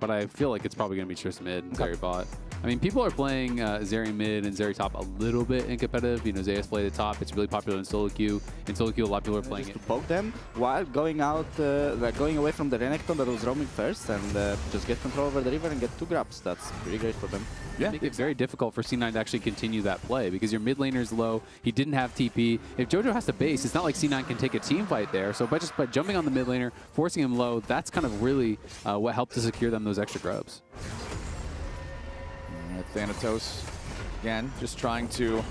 but I feel like it's probably going to be Triss mid and Zeri bot. I mean, people are playing Zeri mid and Zeri top a little bit in competitive. You know, Zeus played at top. It's really popular in solo queue. In solo queue, a lot of people are playing just it. to poke them while going out, like going away from the Renekton that was roaming first, and just get control over the river and get 2 grabs. That's pretty great for them. Yeah, make it very difficult for C9 to actually continue that play because your mid laner's low. He didn't have TP. If JoJo has to base, it's not like C9 can take a team fight there. So by jumping on the mid laner, forcing him low, that's kind of really what helped to secure them those extra grubs. Thanatos, again, just trying to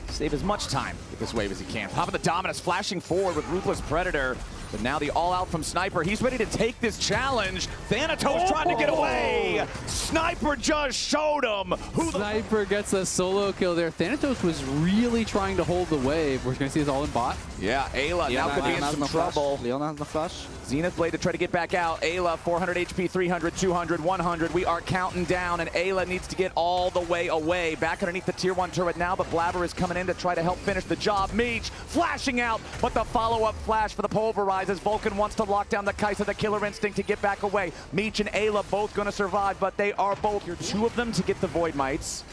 save as much time with this wave as he can. Popping the Dominus, flashing forward with Ruthless Predator. But now the all-out from Sniper. He's ready to take this challenge. Thanatos trying to get away. Sniper just showed him. Sniper gets a solo kill there. Thanatos was really trying to hold the wave. We're going to see this all in bot. Yeah, Ayla now could be in some trouble. Leona has no flash. Zenith Blade to try to get back out. Ayla, 400 HP, 300, 200, 100. We are counting down, and Ayla needs to get all the way away. Back underneath the tier 1 turret now, but Blabber is coming in to try to help finish the job. Meech flashing out, but the follow-up flash for the Pulverize as Vulcan wants to lock down the Kai'Sa, the Killer Instinct to get back away. Meech and Ayla both going to survive, but they are both. You're 2 of them to get the Void Mites.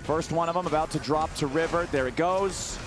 First one of them about to drop to River. There it goes.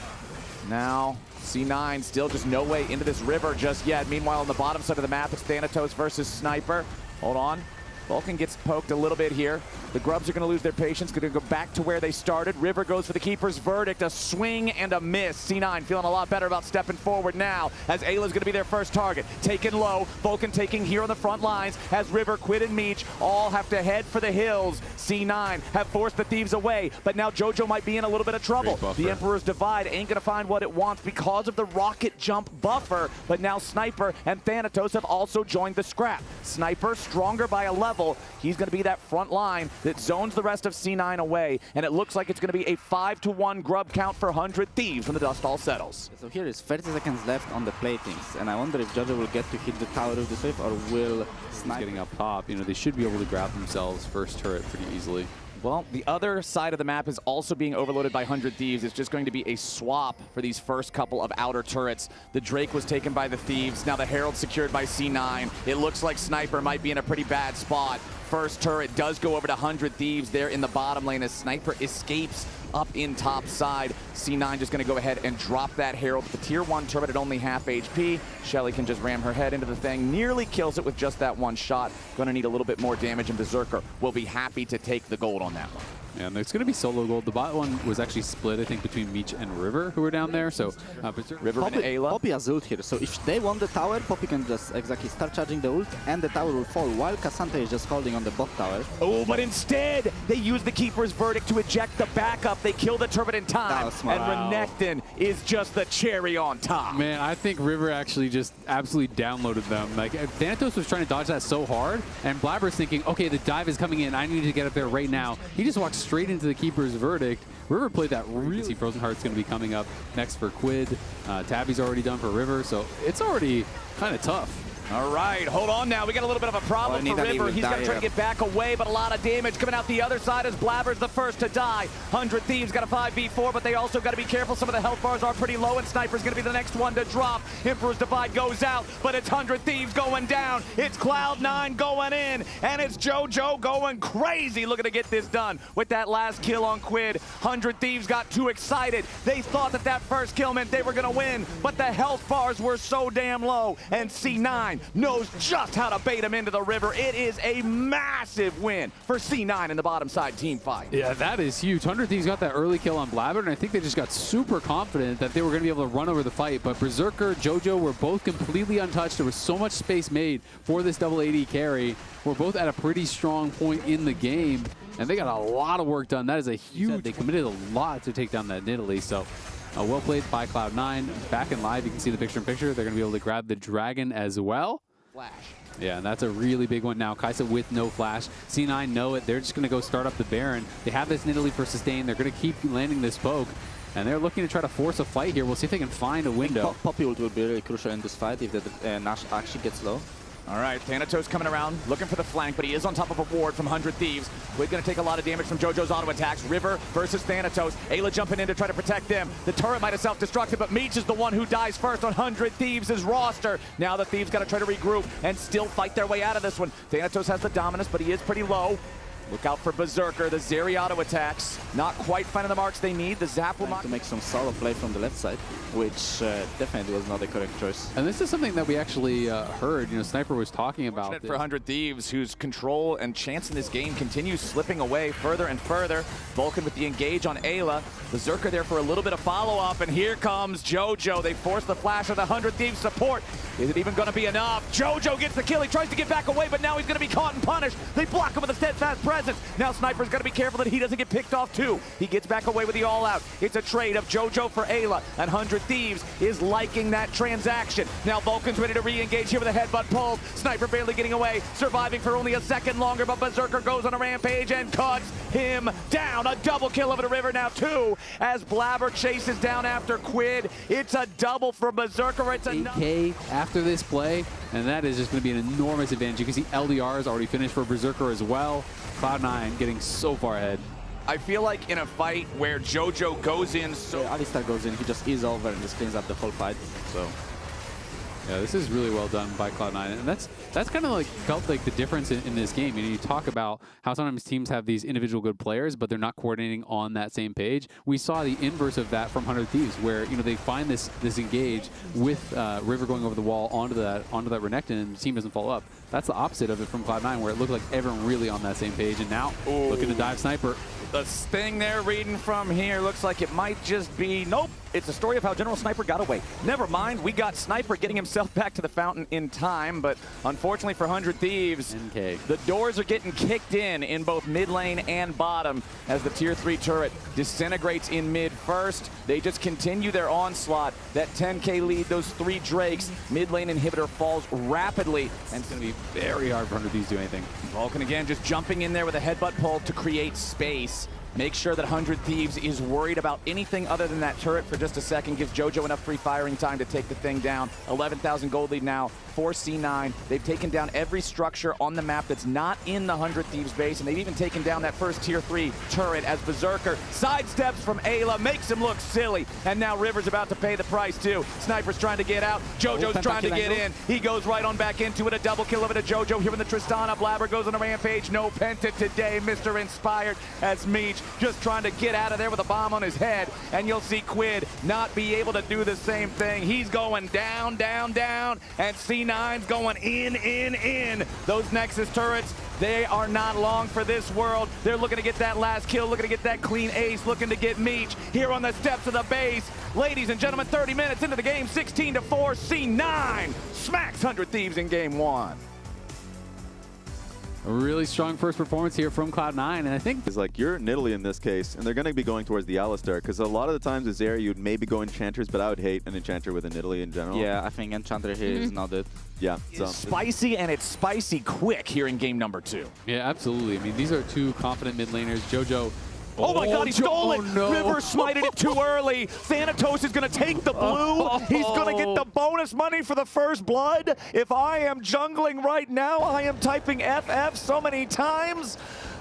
Now C9 still just no way into this river just yet. Meanwhile, on the bottom side of the map, it's Thanatos versus Sniper. Hold on. Vulcan gets poked a little bit here. The Grubs are going to lose their patience, going to go back to where they started. River goes for the Keeper's Verdict, a swing and a miss. C9 feeling a lot better about stepping forward now as Ayla's going to be their first target. Taken low, Vulcan taking here on the front lines as River, Quid, and Meech all have to head for the hills. C9 have forced the Thieves away, but now JoJo might be in a little bit of trouble. The Emperor's Divide ain't going to find what it wants because of the rocket jump buffer, but now Sniper and Thanatos have also joined the scrap. Sniper stronger by a level. He's going to be that front line that zones the rest of C9 away, and it looks like it's going to be a 5-to-1 grub count for 100 Thieves when the dust all settles. So here is 30 seconds left on the platings, and I wonder if JoJo will get to hit the tower of this wave, or will Sniper getting up top. You know, they should be able to grab themselves first turret pretty easily. Well, the other side of the map is also being overloaded by 100 Thieves. It's just going to be a swap for these first couple of outer turrets. The Drake was taken by the Thieves. Now the Herald secured by C9. It looks like Sniper might be in a pretty bad spot. First turret does go over to 100 Thieves there in the bottom lane as Sniper escapes up in top side. C9 just going to go ahead and drop that Herald. The tier 1 turret at only half HP. Shelly can just ram her head into the thing. Nearly kills it with just that one shot. Going to need a little bit more damage, and Berserker will be happy to take the gold on that one. Yeah, and it's going to be solo gold. The bot one was actually split, I think, between Meech and River, who were down there. So River and Ayla. Poppy has ult here, so if they want the tower, Poppy can just exactly start charging the ult, and the tower will fall, while Cassandra is just holding on the bot tower. Oh, but instead, they use the Keeper's Verdict to eject the backup. They kill the turret in time, and Renekton is just the cherry on top. Man, I think River actually just absolutely downloaded them. Like, Thanatos was trying to dodge that so hard, and Blabber's thinking, okay, the dive is coming in. I need to get up there right now. He just walked straight into the Keeper's Verdict. River played that really. See, Frozen Heart's going to be coming up next for Quid. Tabby's already done for River, so it's already kind of tough. All right, hold on now. We got a little bit of a problem for River. He's going to try to get back away, but a lot of damage coming out the other side as Blabber's the first to die. 100 Thieves got a 5v4, but they also got to be careful. Some of the health bars are pretty low, and Sniper's going to be the next one to drop. Emperor's Divide goes out, but it's 100 Thieves going down. It's Cloud9 going in, and it's JoJo going crazy looking to get this done with that last kill on Quid. 100 Thieves got too excited. They thought that that first kill meant they were going to win, but the health bars were so damn low, and C9 knows just how to bait him into the river. It is a massive win for C9 in the bottom side team fight. Yeah, that is huge. 100 Thieves got that early kill on Blabber, and I think they just got super confident that they were going to be able to run over the fight. But Berserker, JoJo were both completely untouched. There was so much space made for this double AD carry. We're both at a pretty strong point in the game, and they got a lot of work done. That is a huge. They committed a lot to take down that Nidalee. So well played by Cloud9. Back in live, you can see the picture-in-picture. They're going to be able to grab the dragon as well. Flash. Yeah, and that's a really big one now. Kai'Sa with no flash. C9 know it. They're just going to go start up the Baron. They have this Nidalee for sustain. They're going to keep landing this poke. And they're looking to try to force a fight here. We'll see if they can find a window. Poppy ult will be really crucial in this fight if the Nash actually gets low. All right, Thanatos coming around, looking for the flank, but he is on top of a ward from 100 Thieves. We're going to take a lot of damage from JoJo's auto attacks. River versus Thanatos. Ayla jumping in to try to protect them. The turret might have self-destructed, but Meech is the one who dies first on 100 Thieves' roster. Now the Thieves got to try to regroup and still fight their way out of this one. Thanatos has the dominance, but he is pretty low. Look out for Berserker, the Zeri auto attacks. Not quite finding the marks they need. The Zap will not to make some solo play from the left side, which definitely was not the correct choice. And this is something that we actually heard. You know, Sniper was talking about this. For 100 Thieves, whose control and chance in this game continues slipping away further and further. Vulcan with the engage on Ayla. Berserker there for a little bit of follow-up, and here comes JoJo. They force the flash of the 100 Thieves support. Is it even going to be enough? JoJo gets the kill. He tries to get back away, but now he's going to be caught and punished. They block him with a steadfast presence. Now Sniper's got to be careful that he doesn't get picked off too. He gets back away with the all-out. It's a trade of JoJo for Ayla, and 100 Thieves is liking that transaction. Now Vulcan's ready to re-engage here with a headbutt pull. Sniper barely getting away, surviving for only a second longer, but Berserker goes on a rampage and cuts him down. A double kill over the river, now 2, as Blabber chases down after Quid. It's a double for Berserker. It's 8K after this play, and that is just going to be an enormous advantage. You can see LDR is already finished for Berserker as well. Cloud9 getting so far ahead. I feel like in a fight where JoJo goes in so... Yeah, Alistar goes in, he just is over and just cleans up the whole fight, so... Yeah, this is really well done by Cloud9, and that's kind of like felt like the difference in this game. You know, you talk about how sometimes teams have these individual good players, but they're not coordinating on that same page. We saw the inverse of that from 100 Thieves, where you know they find this engage with River going over the wall onto that Renekton, and the team doesn't follow up. That's the opposite of it from Cloud9, where it looked like everyone really on that same page, and now looking to dive Sniper. The Sting there reading from here looks like it might just be, nope, it's a story of how General Sniper got away. Never mind, we got Sniper getting himself back to the fountain in time, but unfortunately for 100 Thieves, the doors are getting kicked in both mid lane and bottom as the tier 3 turret disintegrates in mid first. They just continue their onslaught. That 10K lead, those 3 Drakes, mid lane inhibitor falls rapidly, and it's going to be very hard for 100 Thieves to do anything. Vulcan again just jumping in there with a headbutt pull to create space. Make sure that 100 Thieves is worried about anything other than that turret for just a second. Gives JoJo enough free firing time to take the thing down. 11,000 gold lead now for C9. They've taken down every structure on the map that's not in the 100 Thieves base, and they've even taken down that first tier 3 turret as Berserker sidesteps from Ayla, makes him look silly, and now River's about to pay the price too. Sniper's trying to get out. JoJo's trying to get in. He goes right on back into it. A double kill over to JoJo here in the Tristana. Blabber goes on a rampage. No Penta today. Mr. Inspired as Meech just trying to get out of there with a bomb on his head, and you'll see Quid not be able to do the same thing. He's going down, down, down, and C9's going in. Those Nexus turrets, they are not long for this world. They're looking to get that last kill, looking to get that clean ace, looking to get Meech here on the steps of the base. Ladies and gentlemen, 30 minutes into the game, 16-4, C9 smacks 100 Thieves in game 1. A really strong first performance here from Cloud9, and I think it's like you're Nidalee in this case, and they're going to be going towards the Alistar, because a lot of the times with Zeri, you'd maybe go Enchanters, but I would hate an Enchanter with a Nidalee in general. Yeah, I think Enchanter here is not it. Yeah. So it's spicy, and it's spicy quick here in game number 2. Yeah, absolutely. I mean, these are 2 confident mid laners. JoJo. Oh my God, he stole it! No. River smited it too early. Thanatos is going to take the blue. He's going to get the bonus money for the first blood. If I am jungling right now, I am typing FF so many times.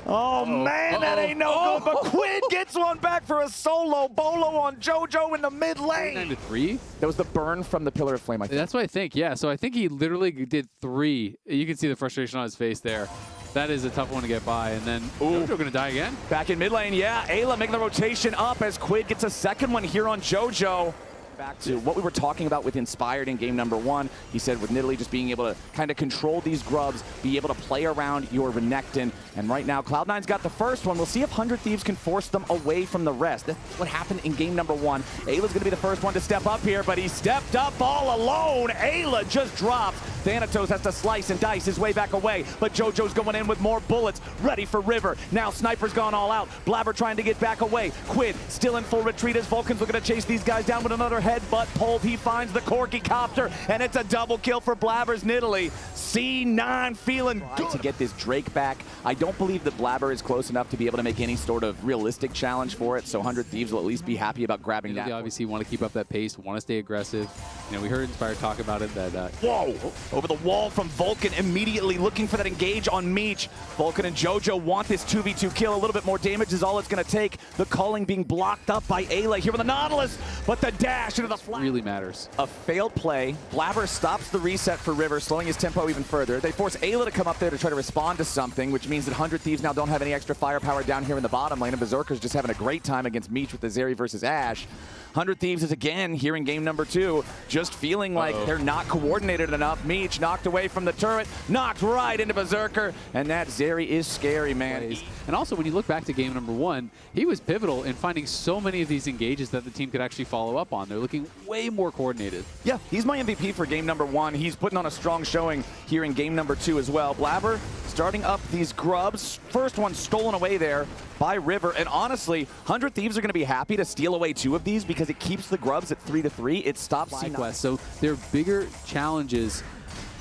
Oh man, that ain't no good, but Quid gets one back for a solo bolo on JoJo in the mid lane. 9-3? That was the burn from the Pillar of Flame, I think. That's what I think, yeah. So I think he literally did 3. You can see the frustration on his face there. That is a tough one to get by, and then JoJo gonna die again. Back in mid lane, yeah. Ayla making the rotation up as Quid gets a second one here on JoJo. Back to what we were talking about with Inspired in game number 1. He said with Nidalee just being able to kind of control these grubs, be able to play around your Renekton. And right now, Cloud9's got the first one. We'll see if 100 Thieves can force them away from the rest. That's what happened in game number 1. Ayla's going to be the first one to step up here, but he stepped up all alone. Ayla just dropped. Thanatos has to slice and dice his way back away, but JoJo's going in with more bullets, ready for River. Now Sniper's gone all out. Blabber trying to get back away. Quid still in full retreat as Vulcan's looking to chase these guys down with another headbutt pulled. He finds the Corky Copter, and it's a double kill for Blabber's Nidalee. C9 feeling good to get this Drake back. I don't believe that Blabber is close enough to be able to make any sort of realistic challenge for it, so 100 Thieves will at least be happy about grabbing that. They obviously want to keep up that pace, want to stay aggressive. You know, we heard Inspired talk about it that... Whoa! Over the wall from Vulcan, immediately looking for that engage on Meech. Vulcan and JoJo want this 2v2 kill. A little bit more damage is all it's going to take. The culling being blocked up by Ayla here with the Nautilus, but the dash into the flat. Really matters. A failed play. Blabber stops the reset for River, slowing his tempo even further. They force Ayla to come up there to try to respond to something, which means that 100 Thieves now don't have any extra firepower down here in the bottom lane, and Berserker's just having a great time against Meech with the Zeri versus Ashe. 100 Thieves is again here in game number 2, just feeling like they're not coordinated enough. Meech knocked away from the turret, knocked right into Berserker, and that Zeri is scary, man. And also, when you look back to game number 1, he was pivotal in finding so many of these engages that the team could actually follow up on. They're looking way more coordinated. Yeah, he's my MVP for game number 1. He's putting on a strong showing here in game number 2 as well. Blabber starting up these grubs. First one stolen away there by River, and honestly, 100 Thieves are going to be happy to steal away 2 of these because it keeps the grubs at 3-3. It stops C9. So their bigger challenges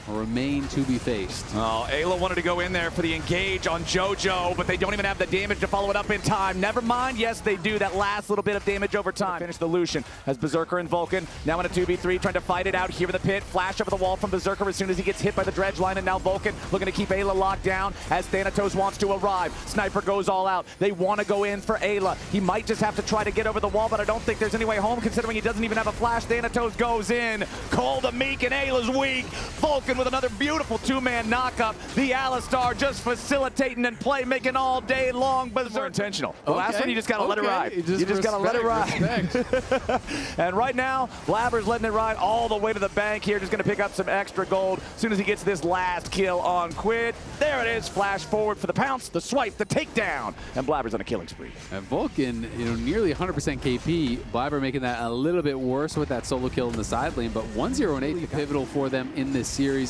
remain to be faced. Oh, Ayla wanted to go in there for the engage on JoJo, but they don't even have the damage to follow it up in time. Never mind, yes, they do. That last little bit of damage over time. Finish the Lucian as Berserker and Vulcan now in a 2v3 trying to fight it out here in the pit. Flash over the wall from Berserker as soon as he gets hit by the dredge line, and now Vulcan looking to keep Ayla locked down as Thanatos wants to arrive. Sniper goes all out. They want to go in for Ayla. He might just have to try to get over the wall, but I don't think there's any way home considering he doesn't even have a flash. Thanatos goes in. Call the Meek, and Ayla's weak. Vulcan with another beautiful 2-man knock-up. The Alistar just facilitating and playmaking all day long. Berserker intentional. The last one, you just got to let it ride. You just got to let it ride. And right now, Blabber's letting it ride all the way to the bank here. Just going to pick up some extra gold as soon as he gets this last kill on Quid. There it is. Flash forward for the pounce, the swipe, the takedown. And Blabber's on a killing spree. And Vulcan, nearly 100% KP. Blabber making that a little bit worse with that solo kill in the side lane, but 1-0 and 8 pivotal for them in this series.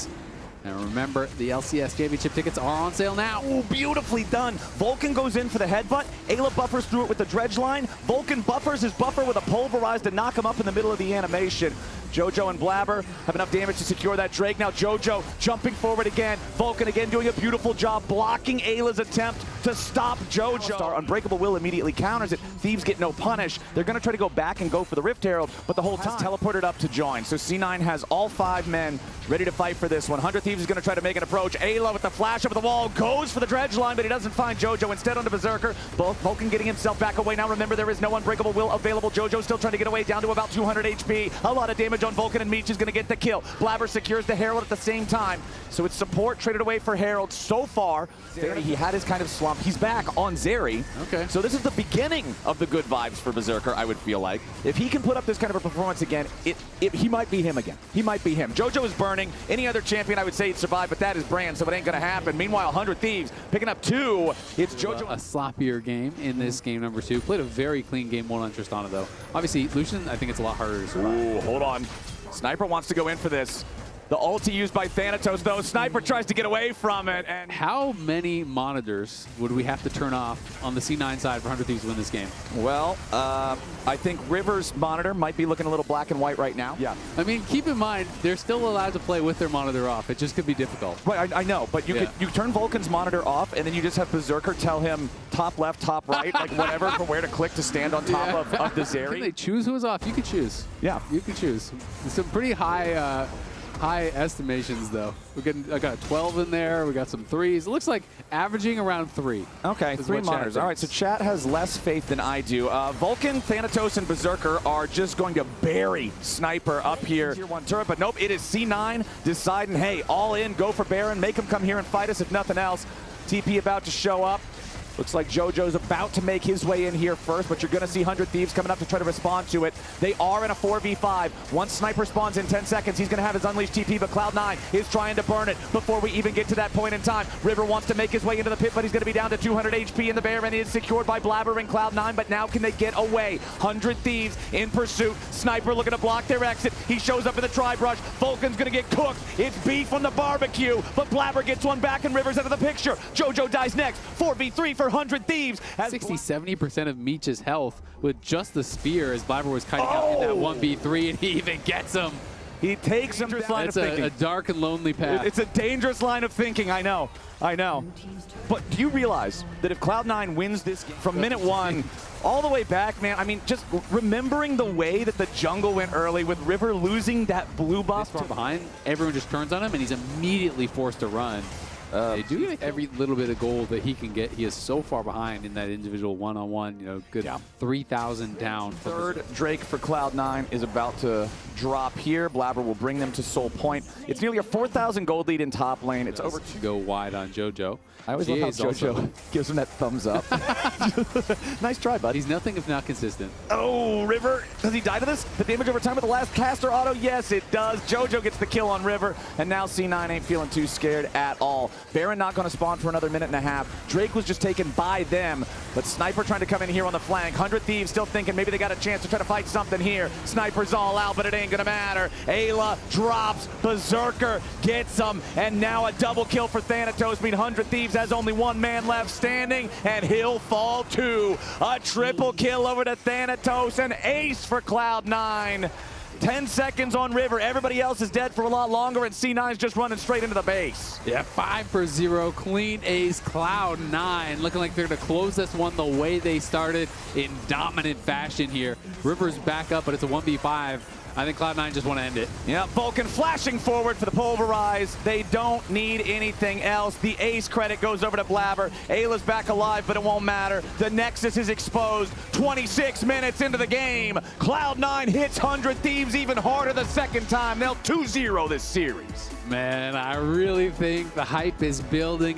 And remember, the LCS Championship tickets are on sale now. Ooh, beautifully done. Vulcan goes in for the headbutt. Ayla buffers through it with the dredge line. Vulcan buffers his buffer with a pulverize to knock him up in the middle of the animation. JoJo and Blabber have enough damage to secure that Drake. Now JoJo jumping forward again. Vulcan again doing a beautiful job blocking Ayla's attempt to stop JoJo. Our Unbreakable Will immediately counters it. Thieves get no punish. They're going to try to go back and go for the Rift Herald, but the whole time teleported up to join. So C9 has all 5 men ready to fight for this one. 100 Thieves is going to try to make an approach. Ayla with the flash over the wall goes for the dredge line, but he doesn't find JoJo. Instead onto Berserker. Both Vulcan getting himself back away. Now remember, there is no Unbreakable Will available. JoJo still trying to get away down to about 200 HP. A lot of damage on Vulcan, and Meech is going to get the kill. Blabber secures the Herald at the same time. So it's support traded away for Herald so far. Zeri, he had his kind of slump. He's back on Zeri. Okay. So this is the beginning of the good vibes for Berserker, I would feel like. If he can put up this kind of a performance again, he might be him again. He might be him. JoJo is burning. Any other champion, I would say, he'd survive, but that is Brand, so it ain't going to happen. Meanwhile, 100 Thieves picking up 2. It's JoJo. A sloppier game in this game number 2. Played a very clean game 1 on Tristana, though. Obviously, Lucian, I think it's a lot harder to survive. Ooh, hold on. Sniper wants to go in for this. The ulti used by Thanatos, though. Sniper tries to get away from it. And how many monitors would we have to turn off on the C9 side for 100 Thieves to win this game? Well, I think River's monitor might be looking a little black and white right now. Yeah. I mean, keep in mind, they're still allowed to play with their monitor off. It just could be difficult. Right, I know, but you turn Vulcan's monitor off, and then you just have Berserker tell him top left, top right, like whatever, from where to click to stand on top of the Zeri. Can they choose who's off? You can choose. Yeah. You can choose. Some pretty high estimations, though. I got 12 in there. We got some 3s. It looks like averaging around 3. Okay, 3 monitors. All right, so chat has less faith than I do. Vulcan, Thanatos, and Berserker are just going to bury Sniper up here. Tier 1 turret, but nope, it is C9 deciding, hey, all in, go for Baron, make him come here and fight us if nothing else. TP about to show up. Looks like JoJo's about to make his way in here first, but you're going to see 100 Thieves coming up to try to respond to it. They are in a 4v5. Once Sniper spawns in 10 seconds, he's going to have his Unleashed TP, but Cloud9 is trying to burn it before we even get to that point in time. River wants to make his way into the pit, but he's going to be down to 200 HP in the Baron. He is secured by Blabber and Cloud9, but now can they get away? 100 Thieves in pursuit. Sniper looking to block their exit. He shows up in the tri-brush. Vulcan's going to get cooked. It's beef on the barbecue, but Blabber gets one back and River's out of the picture. JoJo dies next. 4v3 for 100 Thieves. 60-70% of Meech's health with just the spear as Blabber was kiting out in that 1v3, and he even gets him. He takes him down. That's a dark and lonely path. It's a dangerous line of thinking, I know. But do you realize that if Cloud9 wins this game from minute one all the way back, man, I mean, just remembering the way that the jungle went early with River losing that blue buff far behind, everyone just turns on him and he's immediately forced to run. They do get every little bit of gold that he can get. He is so far behind in that individual one-on-one, you know, good 3,000 down. Third Drake for Cloud9 is about to drop here. Blabber will bring them to Soul Point. It's nearly a 4,000 gold lead in top lane. It's over to go wide on JoJo. I always love how JoJo gives him that thumbs up. Nice try, bud. He's nothing if not consistent. Oh, River. Does he die to this? The damage over time with the last caster auto? Yes, it does. JoJo gets the kill on River, and now C9 ain't feeling too scared at all. Baron not going to spawn for another minute and a half. Drake was just taken by them, but Sniper trying to come in here on the flank. 100 Thieves still thinking maybe they got a chance to try to fight something here. Sniper's all out, but it ain't going to matter. Ayla drops. Berserker gets him, and now a double kill for Thanatos. 100 Thieves has only one man left standing, and he'll fall too. A triple kill over to Thanatos, an ace for Cloud9. 10 seconds on River. Everybody else is dead for a lot longer, and C9's just running straight into the base. Yeah, 5-0, clean ace. Cloud9 looking like they're going to close this one the way they started in dominant fashion here. River's back up, but it's a 1v5. I think Cloud9 just want to end it. Yeah, Vulcan flashing forward for the Pulverize. They don't need anything else. The ace credit goes over to Blabber. Ayla's back alive, but it won't matter. The Nexus is exposed. 26 minutes into the game. Cloud9 hits 100 Thieves even harder the second time. They'll 2-0 this series. Man, I really think the hype is building.